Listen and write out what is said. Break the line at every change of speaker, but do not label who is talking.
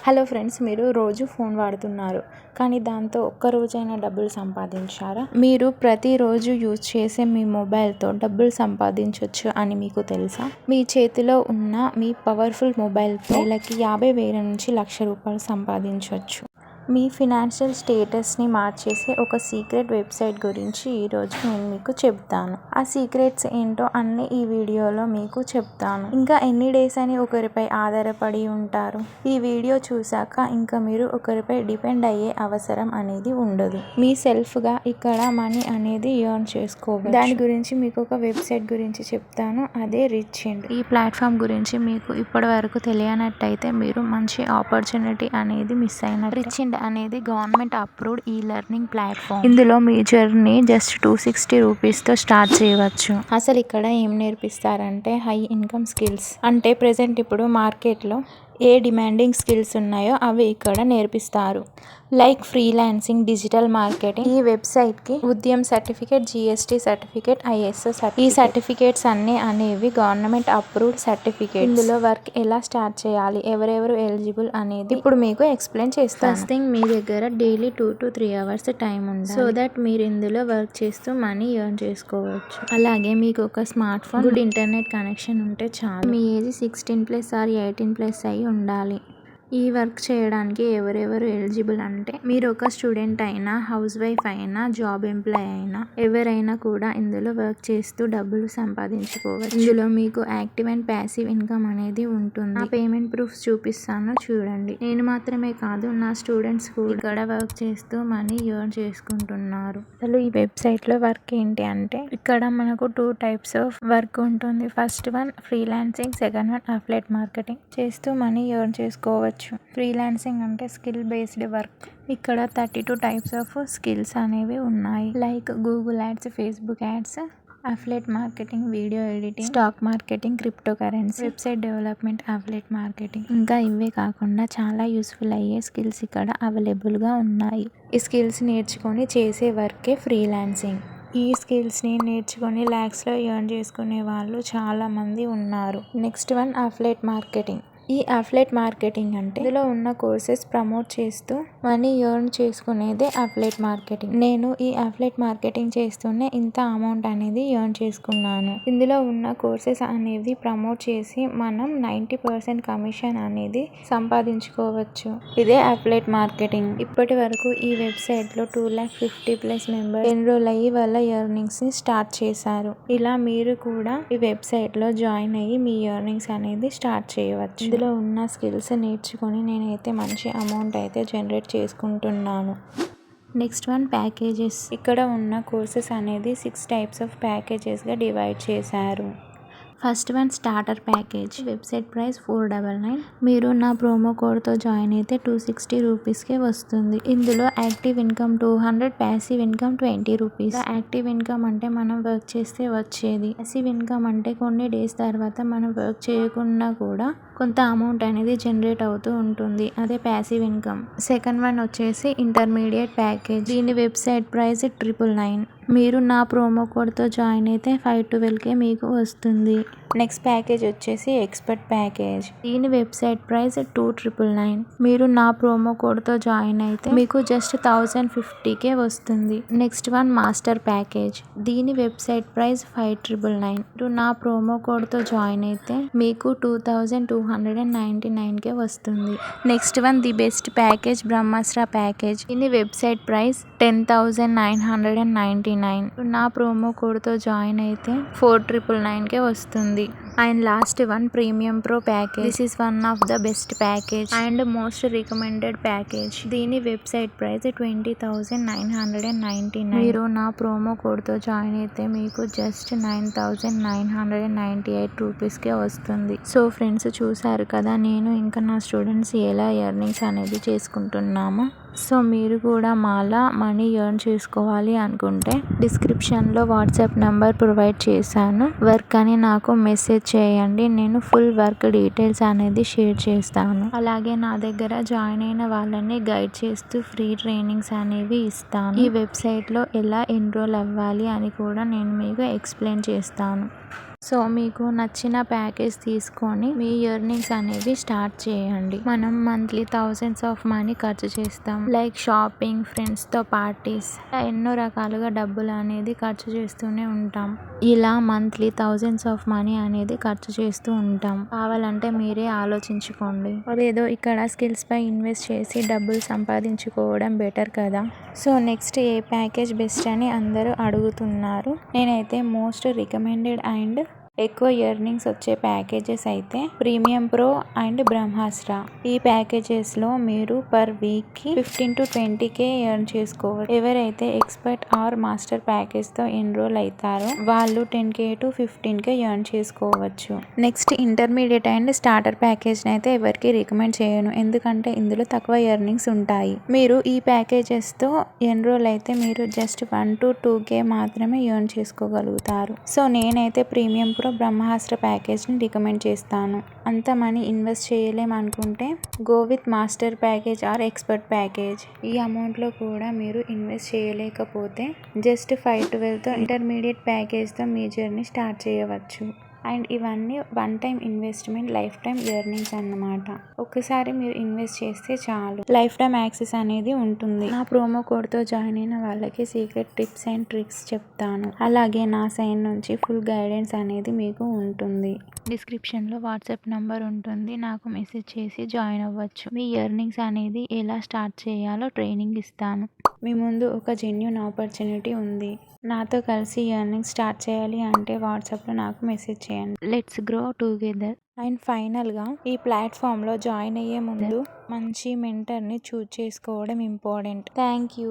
Hello friends, మీరు రోజు phone వాడుతున్నారు కానీ దాంతో ఒక్క రోజైనా డబ్బులు సంపాదించారా? మీరు ప్రతిరోజు యూజ్ చేసే మీ మొబైల్తో డబ్బులు సంపాదించవచ్చు అని మీకు తెలుసా? మీ చేతిలో ఉన్న మీ పవర్ఫుల్ మొబైల్తో నెలకి 50,000 నుంచి 1,00,000 రూపాయలు సంపాదించవచ్చు. మీ ఫినాన్షియల్ స్టేటస్ని మార్చేసే ఒక సీక్రెట్ వెబ్సైట్ గురించి ఈరోజు నేను మీకు చెప్తాను. ఆ సీక్రెట్స్ ఏంటో అన్ని ఈ వీడియోలో మీకు చెప్తాను. ఇంకా ఎన్ని డేస్ అని ఒకరిపై ఆధారపడి ఉంటారు? ఈ వీడియో చూసాక ఇంకా మీరు ఒకరిపై డిపెండ్ అయ్యే అవసరం అనేది ఉండదు. మీ సెల్ఫ్గా ఇక్కడ మనీ అనేది ఎర్న్ చేసుకోవచ్చు. దాని గురించి మీకు ఒక వెబ్సైట్ గురించి చెప్తాను, అదే రిచ్చిండ్. ఈ ప్లాట్ఫామ్ గురించి మీకు ఇప్పటి వరకు తెలియనట్టయితే మీరు మంచి ఆపర్చునిటీ అనేది మిస్ అయినట్టు. రిచ్చిండ్ అనేది గవర్నమెంట్ అప్రూవ్డ్ ఈ లెర్నింగ్ ప్లాట్ఫామ్. ఇందులో మీ జర్నీ జస్ట్ 260 రూపీస్తో స్టార్ట్ చేయవచ్చు. అసలు ఇక్కడ ఏం నేర్పిస్తారంటే హై ఇన్కమ్ స్కిల్స్. అంటే ప్రెసెంట్ ఇప్పుడు మార్కెట్లో ఏ డిమాండింగ్ స్కిల్స్ ఉన్నాయో అవి ఇక్కడ నేర్పిస్తారు. Like freelancing, digital marketing. ఈ వెబ్సైట్కి Udyam certificate, GST certificate, ISO certificate. ఈ సర్టిఫికేట్స్ అన్నీ అనేవి గవర్నమెంట్ అప్రూవ్డ్ సర్టిఫికేట్. ఇందులో వర్క్ ఎలా స్టార్ట్ చేయాలి, ఎవరెవరు ఎలిజిబుల్ అనేది ఇప్పుడు మీకు ఎక్స్ప్లెయిన్ చేస్తాను. ఫస్ట్ థింగ్, మీ దగ్గర డైలీ 2 to 3 hours టైం ఉంది. సో దట్ మీరు ఇందులో వర్క్ చేస్తూ మనీ ఎర్న్ చేసుకోవచ్చు. అలాగే మీకు ఒక smart phone, good internet connection ఉంటే చాలు. మీ ఏజ్ 16+ ఆర్ 18+ అయి ఉండాలి. ఈ వర్క్ చేయడానికి ఎవరెవరు ఎలిజిబుల్ అంటే మీరు ఒక స్టూడెంట్ అయినా, హౌస్ వైఫ్ అయినా, జాబ్ ఎంప్లాయ్ అయినా ఎవరైనా కూడా ఇందులో వర్క్ చేస్తూ డబ్బులు సంపాదించుకోవచ్చు. ఇందులో మీకు యాక్టివ్ అండ్ ప్యాసివ్ ఇన్కమ్ అనేది ఉంటుంది. నా పేమెంట్ ప్రూఫ్స్ చూపిస్తాను చూడండి. నేను మాత్రమే కాదు, నా స్టూడెంట్స్ కూడా ఇక్కడ వర్క్ చేస్తూ మనీ ఎర్న్ చేసుకుంటున్నారు. అసలు ఈ వెబ్సైట్ లో వర్క్ ఏంటి అంటే ఇక్కడ మనకు 2 types ఆఫ్ వర్క్ ఉంటుంది. First one freelancing, second one affiliate marketing. చేస్తూ మనీ ఎర్న్ చేసుకోవచ్చు. ఫ్రీలాన్సింగ్ అంటే స్కిల్ బేస్డ్ వర్క్. ఇక్కడ 32 types ఆఫ్ స్కిల్స్ అనేవి ఉన్నాయి. Like Google ads, Facebook ads, affiliate marketing, video editing, stock marketing, crypto currency, website development, affiliate marketing. ఇంకా ఇవే కాకుండా చాలా యూస్ఫుల్ అయ్యే స్కిల్స్ ఇక్కడ అవైలబుల్గా ఉన్నాయి. ఈ స్కిల్స్ నేర్చుకొని చేసే వర్కే ఫ్రీలాన్సింగ్. ఈ స్కిల్స్ని నేర్చుకొని ల్యాక్స్లో ఎర్న్ చేసుకునే వాళ్ళు చాలా మంది ఉన్నారు. Next one affiliate marketing. ఈ అఫిలియేట్ మార్కెటింగ్ అంటే ఇందులో ఉన్న కోర్సెస్ ప్రమోట్ చేస్తూ మనీ ఎర్న్ చేసుకునేదే అఫిలియేట్ మార్కెటింగ్. నేను ఈ అఫిలియేట్ మార్కెటింగ్ చేస్తూనే ఇంత అమౌంట్ అనేది ఎర్న్ చేసుకున్నాను. ఇందులో ఉన్న కోర్సెస్ అనేది ప్రమోట్ చేసి మనం 90% కమిషన్ అనేది సంపాదించుకోవచ్చు. ఇదే అఫిలియేట్ మార్కెటింగ్. ఇప్పటి వరకు ఈ వెబ్సైట్లో 250+ మెంబర్స్ ఎన్రోల్ అయ్యి వాళ్ళ ఎర్నింగ్స్ ని స్టార్ట్ చేశారు. ఇలా మీరు కూడా ఈ వెబ్సైట్ లో జాయిన్ అయ్యి మీ ఎర్నింగ్స్ అనేది స్టార్ట్ చేయవచ్చు. ఇందులో ఉన్న స్కిల్స్ నేర్చుకొని నేనైతే మంచి అమౌంట్ అయితే జనరేట్ చేసుకుంటున్నాను. Next one packages. ఇక్కడ ఉన్న కోర్సెస్ అనేది 6 types ఆఫ్ ప్యాకేజెస్గా డివైడ్ చేశారు. First one starter package. Website price 499. మీరు నా ప్రోమో కోడ్తో జాయిన్ అయితే 260 రూపీస్కే వస్తుంది. ఇందులో active income 200, passive income 20 rupees. Active income అంటే మనం వర్క్ చేస్తే వచ్చేది. ప్యాసివ్ ఇన్కమ్ అంటే కొన్ని డేస్ తర్వాత మనం వర్క్ చేయకుండా కూడా కొంత అమౌంట్ అనేది జనరేట్ అవుతూ ఉంటుంది. అదే ప్యాసివ్ ఇన్కమ్. సెకండ్ వన్ వచ్చేసి ఇంటర్మీడియట్ ప్యాకేజ్. దీని వెబ్సైట్ ప్రైస్ 999. మీరు నా ప్రోమో కోడ్తో జాయిన్ అయితే 512కే మీకు వస్తుంది. నెక్స్ట్ ప్యాకేజ్ వచ్చేసి ఎక్స్పర్ట్ ప్యాకేజ్. దీని వెబ్సైట్ ప్రైస్ 2999. మీరు నా ప్రోమో కోడ్తో జాయిన్ అయితే మీకు జస్ట్ 1050కే వస్తుంది. Next one master package. దీని వెబ్సైట్ ప్రైస్ 5999. మీరు నా ప్రోమో కోడ్తో జాయిన్ అయితే మీకు 2299కే వస్తుంది. Next one the best package, Brahmastra package. దీని వెబ్సైట్ ప్రైస్ 10,999. నా ప్రోమో కోడ్తో జాయిన్ అయితే 4,999కే వస్తుంది. And last one premium pro package. This is one of the best package and most recommended package. దీని వెబ్సైట్ ప్రైస్ 20,999. మీరు నా ప్రోమో కోడ్తో join అయితే మీకు జస్ట్ 9,998 రూపీస్కే వస్తుంది. సో ఫ్రెండ్స్, చూసారు కదా నేను ఇంకా నా స్టూడెంట్స్ ఎలా ఎర్నింగ్స్ అనేది చేసుకుంటున్నామో. సో మీరు కూడా మాలా మనీ ఎర్న్ చేసుకోవాలి అనుకుంటే డిస్క్రిప్షన్లో వాట్సాప్ నెంబర్ ప్రొవైడ్ చేశాను. వర్క్ అని నాకు మెసేజ్ చేయండి. నేను ఫుల్ వర్క్ డీటెయిల్స్ అనేది షేర్ చేస్తాను. అలాగే నా దగ్గర జాయిన్ అయిన వాళ్ళని గైడ్ చేస్తూ ఫ్రీ ట్రైనింగ్స్ అనేవి ఇస్తాను. ఈ వెబ్సైట్లో ఎలా ఎన్రోల్ అవ్వాలి అని కూడా నేను మీకు ఎక్స్ప్లెయిన్ చేస్తాను. సో మీకు నచ్చిన ప్యాకేజ్ తీసుకొని మీ ఎర్నింగ్స్ అనేవి స్టార్ట్ చేయండి. మనం మంత్లీ థౌజండ్స్ ఆఫ్ మనీ ఖర్చు చేస్తాం, లైక్ షాపింగ్, ఫ్రెండ్స్తో పార్టీస్, ఎన్నో రకాలుగా డబ్బులు అనేది ఖర్చు చేస్తూనే ఉంటాం. ఇలా మంత్లీ థౌజండ్స్ ఆఫ్ మనీ అనేది ఖర్చు చేస్తూ ఉంటాం. కావాలంటే మీరే ఆలోచించుకోండి. అదేదో ఇక్కడ స్కిల్స్ పై ఇన్వెస్ట్ చేసి డబ్బులు సంపాదించుకోవడం బెటర్ కదా. సో నెక్స్ట్ ఏ ప్యాకేజ్ బెస్ట్ అని అందరూ అడుగుతున్నారు. నేనైతే మోస్ట్ రికమెండెడ్ అండ్ ఎక్కువ ఎర్నింగ్స్ వచ్చే ప్యాకేజెస్ అయితే ప్రీమియం ప్రో అండ్ బ్రహ్మాస్త్ర. ఈ ప్యాకేజెస్లో మీరు పర్ వీక్కి 15 to 20K ఎర్న్ చేసుకోవచ్చు. ఎవరైతే ఎక్స్పర్ట్ ఆర్ మాస్టర్ ప్యాకేజ్తో ఎన్రోల్ అవుతారో వాళ్ళు 10K to 15K ఎర్న్ చేసుకోవచ్చు. నెక్స్ట్ ఇంటర్మీడియట్ అండ్ స్టార్టర్ ప్యాకేజ్ని అయితే ఎవరికి రికమెండ్ చేయను, ఎందుకంటే ఇందులో తక్కువ ఎర్నింగ్స్ ఉంటాయి. మీరు ఈ ప్యాకేజెస్తో ఎన్రోల్ అయితే మీరు జస్ట్ 1 to 2K మాత్రమే ఎర్న్ చేసుకోగలుగుతారు. సో నేనైతే ప్రీమియం ప్రో బ్రహ్మాస్త్ర ప్యాకేజ్ని రికమెండ్ చేస్తాను. అంత మనీ ఇన్వెస్ట్ చేయలేం అనుకుంటే go with master package or expert package. ఈ అమౌంట్లో కూడా మీరు ఇన్వెస్ట్ చేయలేకపోతే జస్ట్ 512తో ఇంటర్మీడియట్ ప్యాకేజ్తో మీ జర్నీ స్టార్ట్ చేయవచ్చు. అండ్ ఇవన్నీ one time investment, life time earnings అన్నమాట. ఒక్కసారి మీరు ఇన్వెస్ట్ చేస్తే చాలు, లైఫ్ టైం యాక్సెస్ అనేది ఉంటుంది. నా ప్రోమో కోడ్తో జాయిన్ అయిన వాళ్ళకి సీక్రెట్ టిప్స్ అండ్ ట్రిక్స్ చెప్తాను. అలాగే నా సైడ్ నుంచి ఫుల్ గైడెన్స్ అనేది మీకు ఉంటుంది. డిస్క్రిప్షన్లో వాట్సాప్ నంబర్ ఉంటుంది, నాకు మెసేజ్ చేసి జాయిన్ అవ్వచ్చు. మీ ఎర్నింగ్స్ అనేది ఎలా స్టార్ట్ చేయాలో ట్రైనింగ్ ఇస్తాను. మీ ముందు ఒక జెన్యూన్ ఆపర్చునిటీ ఉంది. నాతో కలిసి ఎర్నింగ్ స్టార్ట్ చేయాలి అంటే వాట్సాప్లో నాకు మెసేజ్ చేయండి. Let's grow together. అండ్ ఫైనల్గా ఈ ప్లాట్ఫామ్లో జాయిన్ అయ్యే ముందు మంచి మెంటర్ని చూజ్ చేసుకోవడం ఇంపార్టెంట్. Thank you.